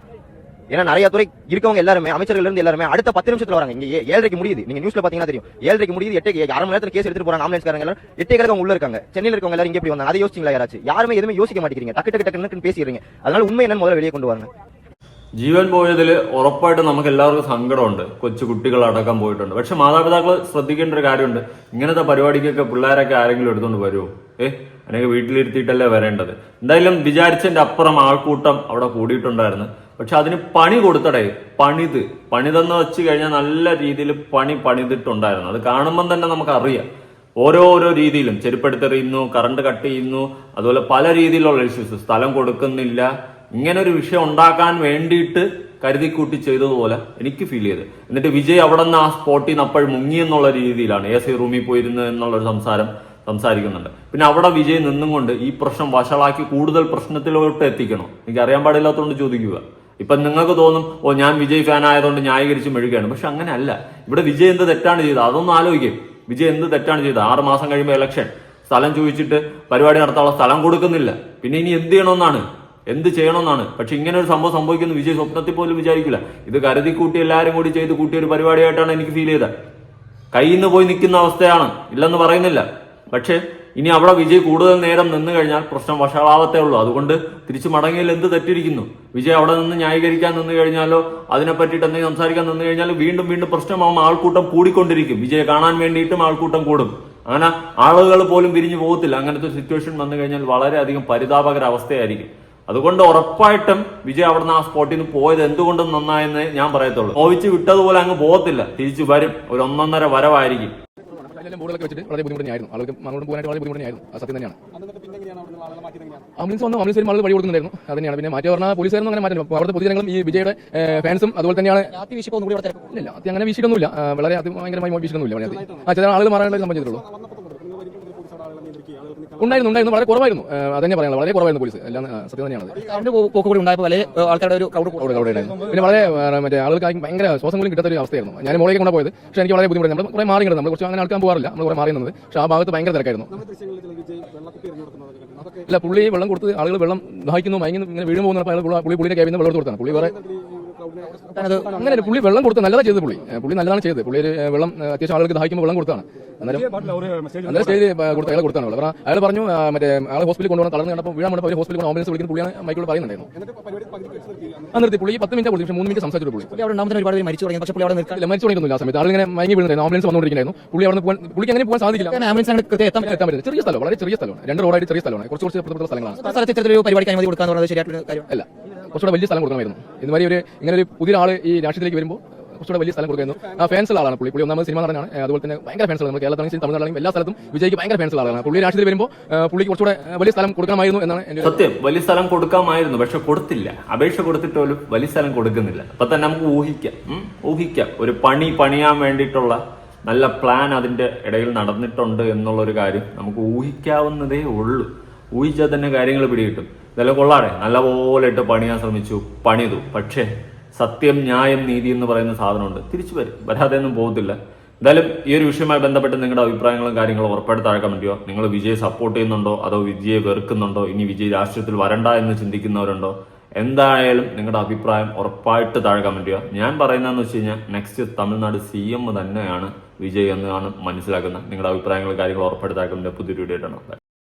ஏன்னா நிறைய துறை இருக்கவங்க எல்லாருமே, அமைச்சர்கள் இருந்து எல்லாருமே அடுத்த 10 நிமிஷத்துல வராங்க. இங்க 7:30 முடியுது. நீங்க நியூஸ்ல பாத்தீங்கன்னா தெரியும். 7:30 முடியுது. 8 அரை மணி நேரத்துல கேஸ் எடுத்துட்டு போறாங்க. ஆம்புலன்ஸ்காரங்க எல்லாம் 8 அவங்க உள்ள இருக்காங்க. சென்னையில இருக்கவங்க எல்லாரும் இங்க எப்படி வந்தாங்க? அதை யோசிச்சீங்களா யாராச்சும்? யாருமே எதுவுமே யோசிக்க மாட்டேங்கிறீங்க. டக்கு பேசிடுறீங்க. அதனால உண்மை என்னன்னு முதல்ல வெளியே கொண்டு வாங்க. ജീവൻ പോയതിൽ ഉറപ്പായിട്ടും നമുക്ക് എല്ലാവർക്കും സങ്കടമുണ്ട്. കൊച്ചു കുട്ടികളടക്കം പോയിട്ടുണ്ട്. പക്ഷെ മാതാപിതാക്കൾ ശ്രദ്ധിക്കേണ്ട ഒരു കാര്യമുണ്ട്. ഇങ്ങനത്തെ പരിപാടിക്കൊക്കെ പിള്ളേരൊക്കെ ആരെങ്കിലും എടുത്തുകൊണ്ട് വരുമോ? അല്ലെങ്കിൽ വീട്ടിലിരുത്തിയിട്ടല്ലേ വരേണ്ടത്. എന്തായാലും വിചാരിച്ചതിന്റെ അപ്പുറം ആൾക്കൂട്ടം അവിടെ കൂടിയിട്ടുണ്ടായിരുന്നു. പക്ഷെ അതിന് പണി കൊടുത്തടേ. പണിതെന്ന് വെച്ച് കഴിഞ്ഞാൽ നല്ല രീതിയിൽ പണിതിട്ടുണ്ടായിരുന്നു. അത് കാണുമ്പം തന്നെ നമുക്കറിയാം. ഓരോരോ രീതിയിലും ചെരുപ്പെടുത്തെറിയുന്നു, കറണ്ട് കട്ട് ചെയ്യുന്നു, അതുപോലെ പല രീതിയിലുള്ള ഇഷ്യൂസ്, സ്ഥലം കൊടുക്കുന്നില്ല. ഇങ്ങനെ ഒരു വിഷയം ഉണ്ടാക്കാൻ വേണ്ടിയിട്ട് കരുതിക്കൂട്ടി ചെയ്തതുപോലെ എനിക്ക് ഫീൽ ചെയ്ത്. എന്നിട്ട് വിജയ് അവിടെ നിന്ന് ആ സ്പോട്ടിൽ നിന്ന് അപ്പോൾ മുങ്ങി എന്നുള്ള രീതിയിലാണ് AC റൂമിൽ പോയിരുന്നു എന്നുള്ളൊരു സംസാരിക്കുന്നുണ്ട്. പിന്നെ അവിടെ വിജയ് നിന്നും കൊണ്ട് ഈ പ്രശ്നം വഷളാക്കി കൂടുതൽ പ്രശ്നത്തിലോട്ട് എത്തിക്കണോ? എനിക്ക് അറിയാൻ പാടില്ലാത്തതുകൊണ്ട് ചോദിക്കുക. ഇപ്പൊ നിങ്ങൾക്ക് തോന്നും, ഓ ഞാൻ വിജയ് ഫാൻ ആയതുകൊണ്ട് ന്യായീകരിച്ച് മെഴുകയാണ്. പക്ഷെ അങ്ങനെ അല്ല. ഇവിടെ വിജയ് എന്ത് തെറ്റാണ് ചെയ്തത്? അതൊന്നും ആലോചിക്കും. വിജയ് എന്ത് തെറ്റാണ് ചെയ്തത്? 6 മാസം കഴിയുമ്പോൾ ഇലക്ഷൻ, സ്ഥലം ചോദിച്ചിട്ട് പരിപാടി നടത്താനുള്ള സ്ഥലം കൊടുക്കുന്നില്ല. പിന്നെ ഇനി എന്ത് ചെയ്യണമെന്നാണ്, എന്ത് ചെയ്യണമെന്നാണ്. പക്ഷെ ഇങ്ങനെ ഒരു സംഭവം സംഭവിക്കുന്നു വിജയ് സ്വപ്നത്തിൽ പോലും വിചാരിക്കില്ല. ഇത് കരുതി കൂട്ടി എല്ലാവരും കൂടി ചെയ്ത് കൂട്ടിയ ഒരു പരിപാടിയായിട്ടാണ് എനിക്ക് ഫീൽ ചെയ്തത്. കയ്യിൽ നിന്ന് പോയി നിൽക്കുന്ന അവസ്ഥയാണ്, ഇല്ലെന്ന് പറയുന്നില്ല. പക്ഷെ ഇനി അവിടെ വിജയ് കൂടുതൽ നേരം നിന്ന് കഴിഞ്ഞാൽ പ്രശ്നം വഷളാവത്തേ ഉള്ളൂ. അതുകൊണ്ട് തിരിച്ചു മടങ്ങിയാൽ എന്ത് തെറ്റിരിക്കുന്നു? വിജയ് അവിടെ നിന്ന് ന്യായീകരിക്കാൻ നിന്ന് കഴിഞ്ഞാലോ അതിനെ പറ്റിയിട്ട് എന്തെങ്കിലും സംസാരിക്കാൻ നിന്ന് കഴിഞ്ഞാൽ വീണ്ടും വീണ്ടും പ്രശ്നമാകുമ്പോൾ ആൾക്കൂട്ടം കൂടിക്കൊണ്ടിരിക്കും. വിജയ് കാണാൻ വേണ്ടിയിട്ടും ആൾക്കൂട്ടം കൂടും. അങ്ങനെ ആളുകൾ പോലും പിരിഞ്ഞു പോകത്തില്ല. അങ്ങനത്തെ സിറ്റുവേഷൻ വന്നു കഴിഞ്ഞാൽ വളരെയധികം പരിതാപകര അവസ്ഥയായിരിക്കും. അതുകൊണ്ട് ഉറപ്പായിട്ടും വിജയ് അവിടെ നിന്ന് ആ സ്പോട്ടിൽ നിന്ന് പോയത് എന്തുകൊണ്ടും നന്നായെന്ന് ഞാൻ പറയത്തുള്ളൂ. ഓവിച്ച് വിട്ടതുപോലെ അങ്ങ് പോകത്തില്ല, തിരിച്ചു വരും. ഒരു 1.5 വരവായിരിക്കും. ബോർഡൊക്കെ വെച്ചിട്ട് വളരെ ബുദ്ധിമുട്ടായിരുന്നു. ആളുകൾക്ക് അങ്ങോട്ട് പോകാനായിട്ട് വളരെ ബുദ്ധിമുട്ടായിരുന്നു. സത്യം തന്നെയാണ്. ആംബുലൻസ് വന്നു, ആംബുലൻസ് ആളുകൾ വഴി കൊടുക്കുന്നുണ്ടായിരുന്നു. അത് തന്നെയാണ്. പിന്നെ മാറ്റി പറഞ്ഞാൽ പോലീസുകാരൊന്നും അങ്ങനെ മാറ്റില്ല. അവിടുത്തെ പൊതുജനങ്ങളും ഈ വിജയുടെ ഫാൻസും അതുപോലെ തന്നെയാണ്. ഇല്ല, അങ്ങനെ വീശിക്കൊന്നുമില്ല. വളരെ ഭയങ്കരമായി വീശിക്കൊന്നുമില്ല. ചില ആളുകൾ മാറാനുള്ള സംബന്ധിച്ചിട്ടുള്ളൂ. ഉണ്ടായിരുന്നു വളരെ കുറവായിരുന്നു. അതന്നെ പറയാനുള്ളത്, വളരെ കുറവായിരുന്നു പോലീസ്. എല്ലാം സത്യം തന്നെയാണ്. പോക്ക് കൂടി ഉണ്ടായപ്പോൾ ആൾക്കാരുടെ ഒരു ഉണ്ടായിരുന്നു. പിന്നെ വളരെ മറ്റേ ആളുകൾക്ക് ഭയങ്കര ശ്വാസം പോലും കിട്ടാത്ത ഒരു അവസ്ഥയായിരുന്നു. ഞാൻ മോളേക്ക് കൊണ്ടു പോയത്. പക്ഷേ എനിക്ക് വളരെ ബുദ്ധിമുട്ടായിരുന്നു. നമ്മൾ കുറെ മാറി കിടന്നു. നമ്മൾ കുറച്ച് അങ്ങനെ ആൾക്കാൻ പോകാറില്ല. നമ്മൾ കുറെ മാറി നിന്നത്. പക്ഷേ ആ ഭാഗത്ത് ഭയങ്കര തിരക്കായിരുന്നു. ഇല്ല, പുള്ളി വെള്ളം കൊടുത്ത് ആളുകൾ വെള്ളം ദാഹിക്കുന്നു, മയങ്ങുന്നു, ഇങ്ങനെ വീഴും പോകുന്ന പുള്ളിയുടെ ക്യാബിൽ വെള്ളം കൊടുത്താണ്. പുള്ളി വേറെ അങ്ങനെ പുള്ളി വെള്ളം കൊടുത്ത് നല്ലതാണ് ചെയ്തത്. പുള്ളി നല്ലതാണ് ചെയ്തത്. പുള്ളി വെള്ളം അത്യാവശ്യം ആളുകൾക്ക് ദാഹിക്കുമ്പോൾ വെള്ളം കൊടുത്താണ്. അന്നേരം സ്റ്റേജ് കൊടുത്ത അയാൾ കൊടുത്താണ്. അയാൾ പറഞ്ഞു മറ്റേ ആളെ ഹോസ്പിറ്റലിൽ കൊണ്ടുപോകണം, തളർന്ന് കണ്ടപ്പോൾ വീഴാൻ വേണ്ടി ഹോസ്പിറ്റലിൽ ആംബുലൻസ് വിളിക്കുന്ന പുള്ളിയാണ് മൈക്കോട് പറയുന്നുണ്ടായിരുന്നു. നിർത്തി പുള്ളി 10 മിനിറ്റ് കൊടുത്തു. പക്ഷേ 3 മിനിറ്റ് സംസാരിച്ചു. പുള്ളി ഒരുപാട് മരിച്ചു തുടങ്ങി. പക്ഷേ പുള്ളി അവിടെ മരിച്ചു തുടങ്ങിയൊന്നുമില്ല. ആ സമയത്ത് ആളിങ്ങനെ മയങ്ങി വീഴുന്നുണ്ടായിരുന്നു. ആംബുലൻസ് വന്നുകൊണ്ടിരിക്കുന്നു. പുള്ളി അവിടെ പുള്ളിക്ക് അങ്ങനെ പോകാൻ സാധിക്കില്ല. എത്താൻ പറ്റില്ല. ചെറിയ സ്ഥലം, വളരെ ചെറിയ സ്ഥലമാണ്. 2 റോഡായിട്ട് ചെറിയ സ്ഥലമാണ്. കുറച്ച് സ്ഥലങ്ങളാണ്. പരിപാടിക്ക് അനുമതി കൊടുക്കാന്ന് ശരിയായിട്ടുള്ള അല്ല, കുറച്ചുകൂടെ വലിയ സ്ഥലം കൊടുക്കണമായിരുന്നു. ഇതുമാതിരി ഇങ്ങനെ ഒരു പുതിയ ആൾ ഈ രാഷ്ട്രീയത്തിലേക്ക് വരുമ്പോൾ കുറച്ചുകൂടെ വലിയ സ്ഥലം കൊടുക്കുന്നു. ആ ഫാൻസുള്ള ആളാണ് പുള്ളി. ഒന്നാമത് സിനിമ നടനാണ്. അതുപോലെ തന്നെ ഭയങ്കര ഫാൻസ് ആണ്. കേരളത്തിലും തമിഴ്നാട്ടിലും എല്ലാ സ്ഥലത്തും വിജയ്ക്ക് ഭയങ്കര ഫാൻസുള്ള ആളാണ്. പുള്ളി രാഷ്ട്രീയത്തിൽ വരുമ്പോൾ പുള്ളിക്ക് കുറച്ചുകൂടെ വലിയ സ്ഥലം കൊടുക്കണമായിരുന്നു എന്നാണ് എന്റെ സത്യം. വലിയ സ്ഥലം കൊടുക്കാമായിരുന്നു, പക്ഷെ കൊടുത്തില്ല. അപേക്ഷ കൊടുത്തിട്ടുപോലും വലിയ സ്ഥലം കൊടുക്കുന്നില്ല. അപ്പൊ തന്നെ നമുക്ക് ഊഹിക്കാം ഒരു പണിയാൻ വേണ്ടിയിട്ടുള്ള നല്ല പ്ലാൻ അതിന്റെ ഇടയിൽ നടന്നിട്ടുണ്ട് എന്നുള്ളൊരു കാര്യം നമുക്ക് ഊഹിക്കാവുന്നതേ ഉള്ളൂ. ഊഹിച്ചാൽ തന്നെ കാര്യങ്ങൾ പിടികിട്ടും. ഇതെല്ലാം കൊള്ളാടെ നല്ലപോലെ ഇട്ട് പണിയാൻ ശ്രമിച്ചു, പണിതു. പക്ഷേ സത്യം, ന്യായം, നീതി എന്ന് പറയുന്ന സാധനമുണ്ട്. തിരിച്ചു വരും, വരാതെ ഒന്നും പോകത്തില്ല. എന്തായാലും ഈ ഒരു വിഷയവുമായി ബന്ധപ്പെട്ട് നിങ്ങളുടെ അഭിപ്രായങ്ങളും കാര്യങ്ങളും ഉറപ്പായിട്ട് താഴെ കമന്റ് ചെയ്യുക. നിങ്ങൾ വിജയ് സപ്പോർട്ട് ചെയ്യുന്നുണ്ടോ അതോ വിജയെ വെറുക്കുന്നുണ്ടോ? ഇനി വിജയ് രാഷ്ട്രീയത്തിൽ വരണ്ട എന്ന് ചിന്തിക്കുന്നവരുണ്ടോ? എന്തായാലും നിങ്ങളുടെ അഭിപ്രായം ഉറപ്പായിട്ട് താഴെ കമന്റ് ചെയ്യുക. ഞാൻ പറയുന്നതെന്ന് വെച്ച് കഴിഞ്ഞാൽ നെക്സ്റ്റ് തമിഴ്നാട് CM തന്നെയാണ് വിജയ് എന്നാണ് മനസ്സിലാക്കുന്നത്. നിങ്ങളുടെ അഭിപ്രായങ്ങളും കാര്യങ്ങളും ഉറപ്പായിട്ട് താഴെ കമന്റ് ചെയ്യുക. പുതിയൊരു വീഡിയോ ആയിട്ടാണ്.